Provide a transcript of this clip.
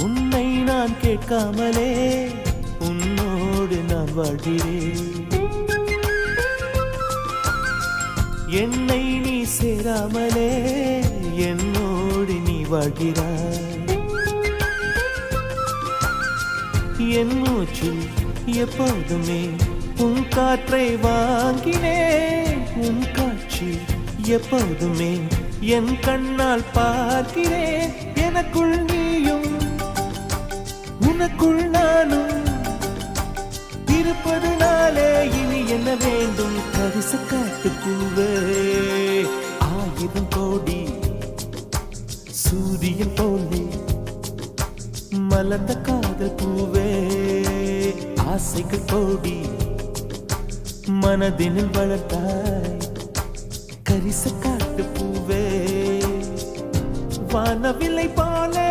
உன்னை நான் கேட்காமலே உன்னோடு நான் வாழ்கிறேன். என்னை நீ சேராமலே என்னோடு நீ வாழ்கிறாய். என் மூச்சில் எப்போதுமே உன் காற்றை வாங்கினேன். உன் காட்சி எப்போதுமே என் கண்ணால் பார்க்கிறேன். எனக்குள் நீயும் உனக்குள் நானும் இருப்பதுனாலே இனி என்ன வேண்டும்? கரிச காட்டு பூவே, ஆயிரம் கோடி சூரியன் போலே மலர்ந்த காதல் பூவே, ஆசைகள் கோடி மனதினில் வளர்த்தாய். கரிச காட்டு பூவே, வானவில்லை போலே